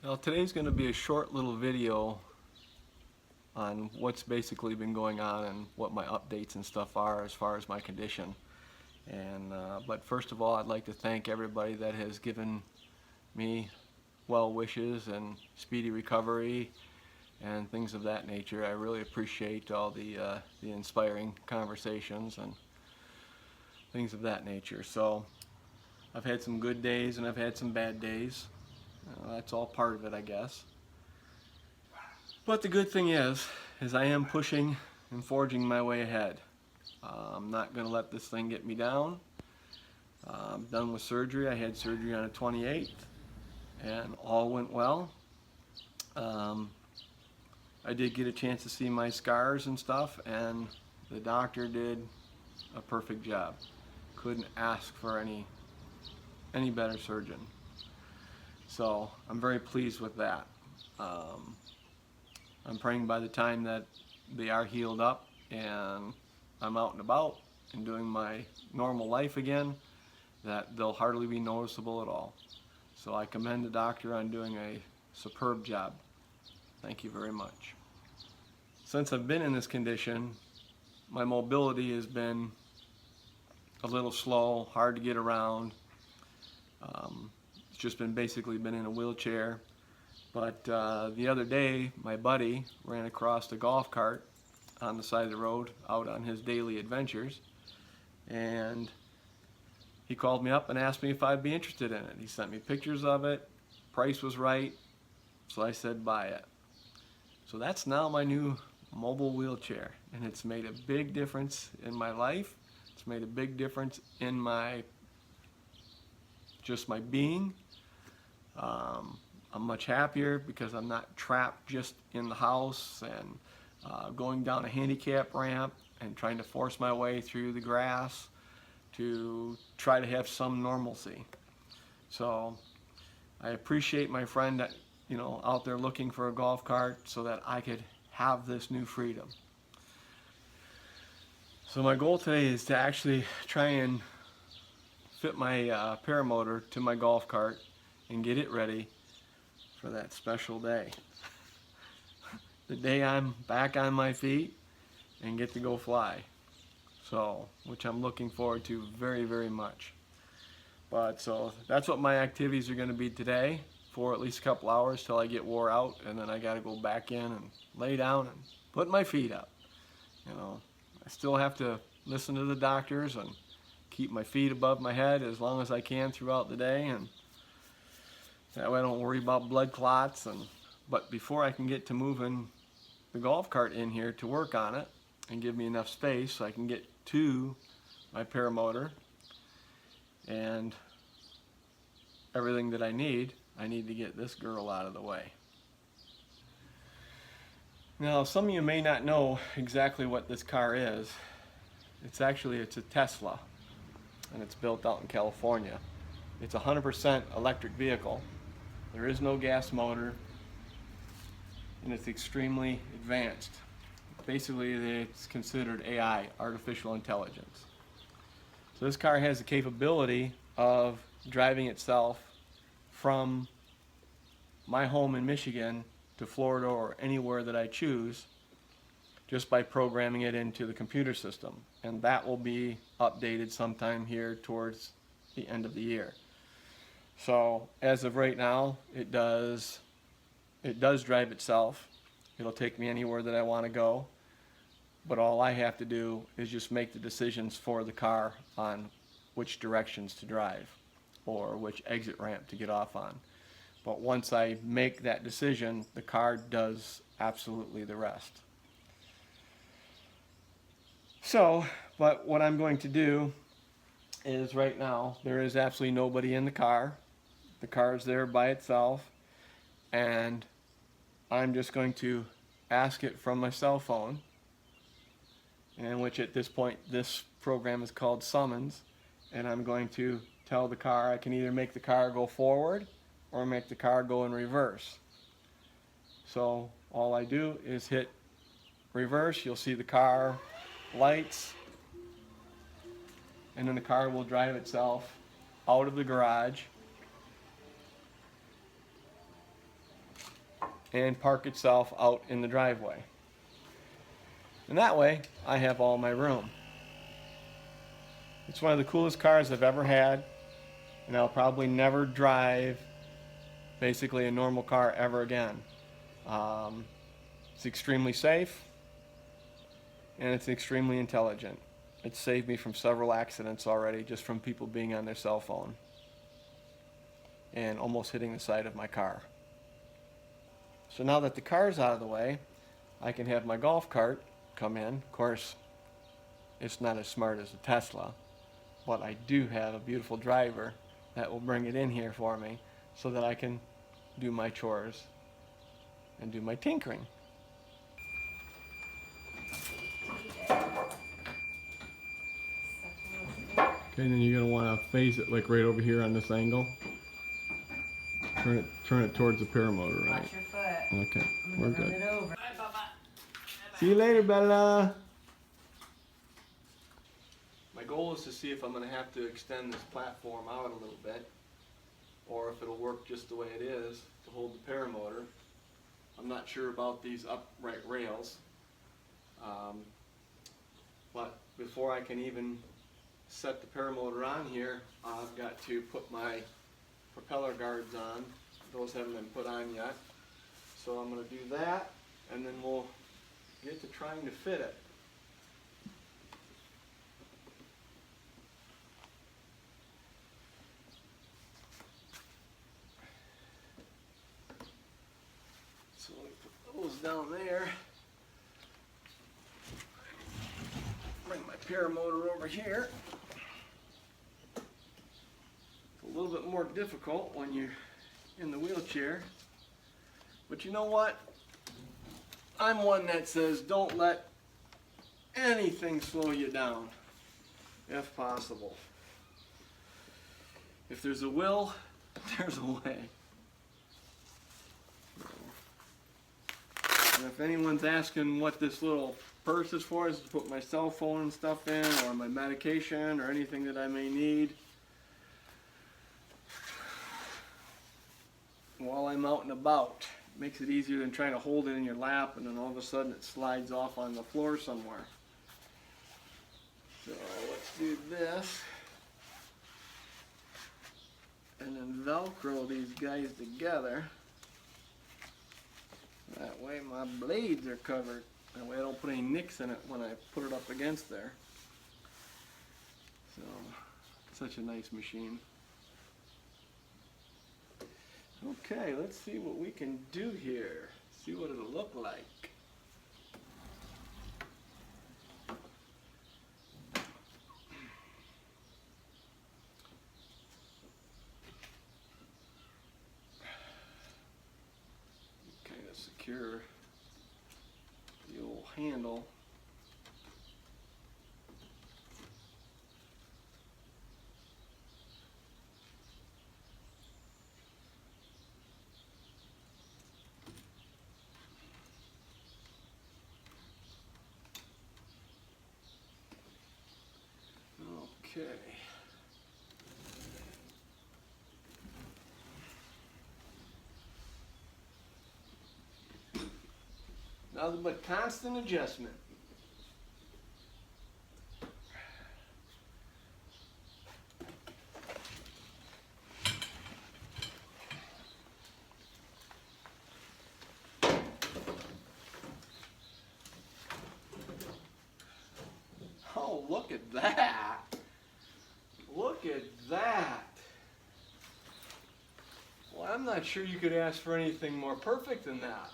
Now today's going to be a short little video on what's basically been going on and what my updates and stuff are as far as my condition. But first of all, I'd like to thank everybody that has given me well wishes and speedy recovery and things of that nature. I really appreciate all the inspiring conversations and things of that nature. So I've had some good days and I've had some bad days. That's all part of it, I guess. But the good thing is I am pushing and forging my way ahead. I'm not going to let this thing get me down. I'm done with surgery. I had surgery on the 28th and all went well. I did get a chance to see my scars and stuff, and the doctor did a perfect job. Couldn't ask for any better surgeon. So I'm very pleased with that. I'm praying by the time that they are healed up and I'm out and about and doing my normal life again, that they'll hardly be noticeable at all. So I commend the doctor on doing a superb job. Thank you very much. Since I've been in this condition, my mobility has been a little slow, hard to get around. It's just basically been in a wheelchair. But the other day, my buddy ran across a golf cart on the side of the road out on his daily adventures, and he called me up and asked me if I'd be interested in it. He sent me pictures of it, price was right, so I said buy it. So that's now my new mobile wheelchair, and it's made a big difference in my life. It's made a big difference in my being. I'm much happier because I'm not trapped just in the house and going down a handicap ramp and trying to force my way through the grass to try to have some normalcy. So I appreciate my friend that, out there looking for a golf cart so that I could have this new freedom. So my goal today is to actually try and fit my ParaMotor to my golf cart and get it ready for that special day. The day I'm back on my feet and get to go fly. So, which I'm looking forward to very, very much. But so that's what my activities are going to be today for at least a couple hours till I get wore out, and then I got to go back in and lay down and put my feet up. I still have to listen to the doctors and keep my feet above my head as long as I can throughout the day, and that way I don't worry about blood clots. But before I can get to moving the golf cart in here to work on it and give me enough space so I can get to my ParaMotor and everything that I need to get this girl out of the way. Now, some of you may not know exactly what this car is. It's a Tesla, and it's built out in California. It's a 100% electric vehicle. There is no gas motor, and it's extremely advanced. Basically, it's considered AI, artificial intelligence. So this car has the capability of driving itself from my home in Michigan to Florida or anywhere that I choose, just by programming it into the computer system. And that will be updated sometime here towards the end of the year. So as of right now, it does drive itself. It'll take me anywhere that I want to go, but all I have to do is just make the decisions for the car on which directions to drive or which exit ramp to get off on. But once I make that decision, the car does absolutely the rest. So, but what I'm going to do is right now, there is absolutely nobody in the car. The car is there by itself, and I'm just going to ask it from my cell phone, in which at this point this program is called Summons, and I'm going to tell the car I can either make the car go forward or make the car go in reverse. So all I do is hit reverse. You'll see the car lights, and then the car will drive itself out of the garage and park itself out in the driveway. And that way, I have all my room. It's one of the coolest cars I've ever had, and I'll probably never drive basically a normal car ever again. It's extremely safe, and it's extremely intelligent. It's saved me from several accidents already just from people being on their cell phone and almost hitting the side of my car. So now that the car's out of the way, I can have my golf cart come in. Of course, it's not as smart as a Tesla, but I do have a beautiful driver that will bring it in here for me so that I can do my chores and do my tinkering. Okay, then you're going to want to face it like right over here on this angle. Turn it towards the ParaMotor, right? Watch your foot. Okay, we're good. It over. See you later, Bella. My goal is to see if I'm going to have to extend this platform out a little bit, or if it'll work just the way it is to hold the ParaMotor. I'm not sure about these upright rails, but before I can even set the ParaMotor on here, I've got to put my propeller guards on. Those haven't been put on yet. So I'm going to do that, and then we'll get to trying to fit it. So we put those down there. Bring my ParaMotor over here. It's a little bit more difficult when you're in the wheelchair, but you know what? I'm one that says don't let anything slow you down, if possible. If there's a will, there's a way. And if anyone's asking what this little purse is for, is to put my cell phone and stuff in, or my medication, or anything that I may need while I'm out and about. It makes it easier than trying to hold it in your lap and then all of a sudden it slides off on the floor somewhere. So let's do this and then Velcro these guys together. That way my blades are covered. That way I don't put any nicks in it when I put it up against there. So, such a nice machine. Okay, let's see what we can do here. See what it'll look like. Okay, to secure the old handle. Okay. Nothing but constant adjustment. Oh, look at that. Look at that. Well, I'm not sure you could ask for anything more perfect than that.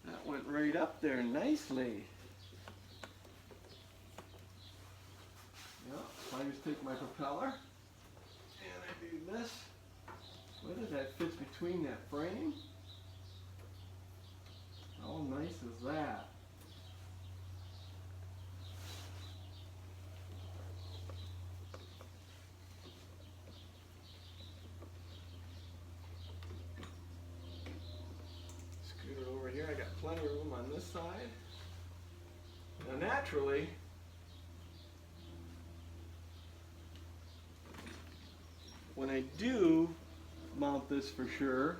That went right up there nicely. Yep, so I just take my propeller and I do this with it. That fits between that frame. How nice is that? Scoot it over here. I got plenty of room on this side. Now naturally, when I do mount this for sure,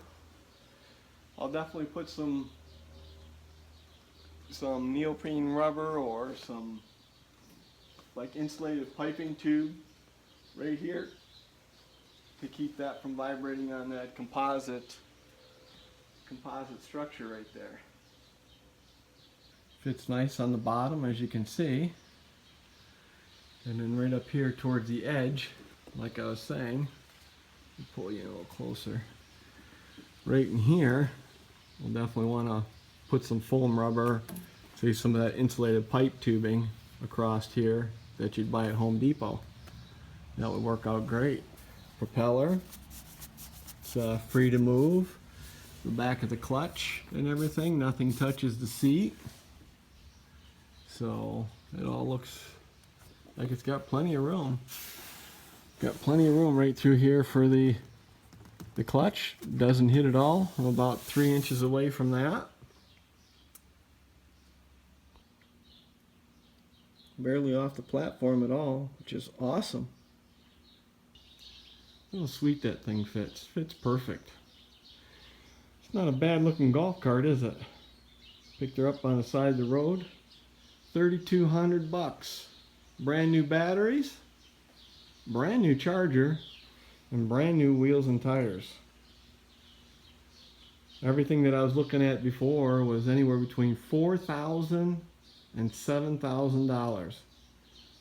I'll definitely put some neoprene rubber or some like insulated piping tube right here to keep that from vibrating on that composite structure right there. Fits nice on the bottom, as you can see, and then right up here towards the edge, like I was saying, pull you a little closer, right in here we'll definitely want to put some foam rubber, say some of that insulated pipe tubing across here that you'd buy at Home Depot. That would work out great. Propeller, it's free to move. The back of the clutch and everything, nothing touches the seat. So it all looks like it's got plenty of room. Got plenty of room right through here for the clutch. Doesn't hit at all. I'm about 3 inches away from that. Barely off the platform at all, which is awesome. How sweet that thing fits. Fits perfect. It's not a bad looking golf cart, is it? Picked her up on the side of the road. $3,200. Brand new batteries, brand new charger, and brand new wheels and tires. Everything that I was looking at before was anywhere between $4,000 and $7,000.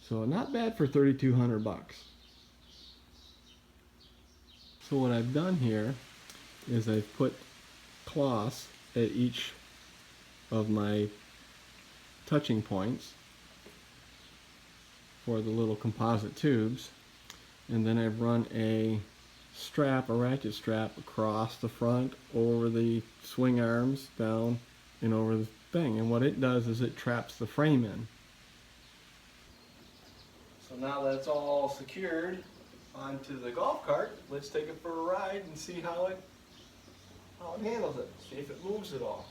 So not bad for $3,200. So what I've done here is I've put cloths at each of my touching points for the little composite tubes, and then I've run a strap, a ratchet strap, across the front, over the swing arms, down and over the thing, and what it does is it traps the frame in. So now that it's all secured onto the golf cart, let's take it for a ride and see how it handles it, see if it moves at all.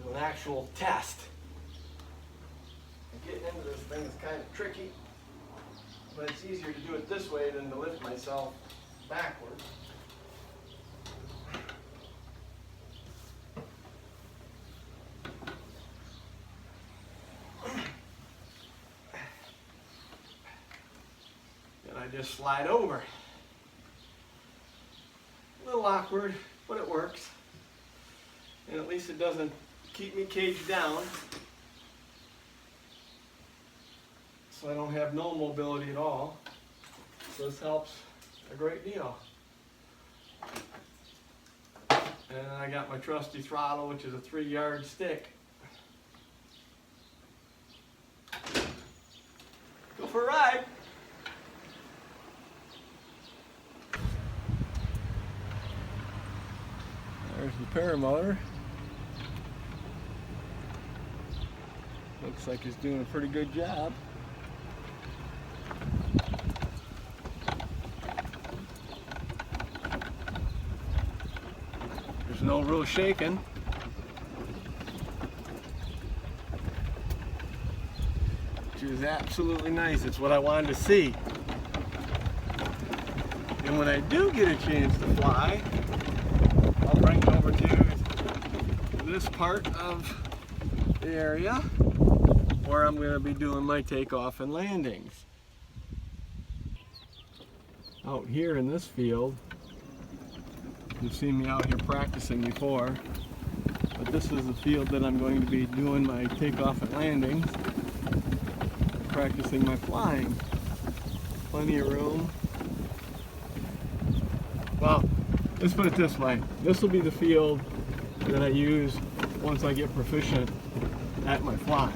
Do an actual test. Getting into this thing is kind of tricky, but it's easier to do it this way than to lift myself backwards. And I just slide over. A little awkward, but it works. And at least it doesn't keep me caged down, so I don't have no mobility at all. So this helps a great deal. And I got my trusty throttle, which is a 3-yard stick. Go for a ride. There's the ParaMotor. Looks like he's doing a pretty good job. There's no real shaking. Which is absolutely nice. It's what I wanted to see. And when I do get a chance to fly, I'll bring it over to this part of the area where I'm going to be doing my takeoff and landings. Out here in this field, you've seen me out here practicing before, but this is the field that I'm going to be doing my takeoff and landings, practicing my flying. Plenty of room. Well, let's put it this way. This will be the field that I use once I get proficient at my flying.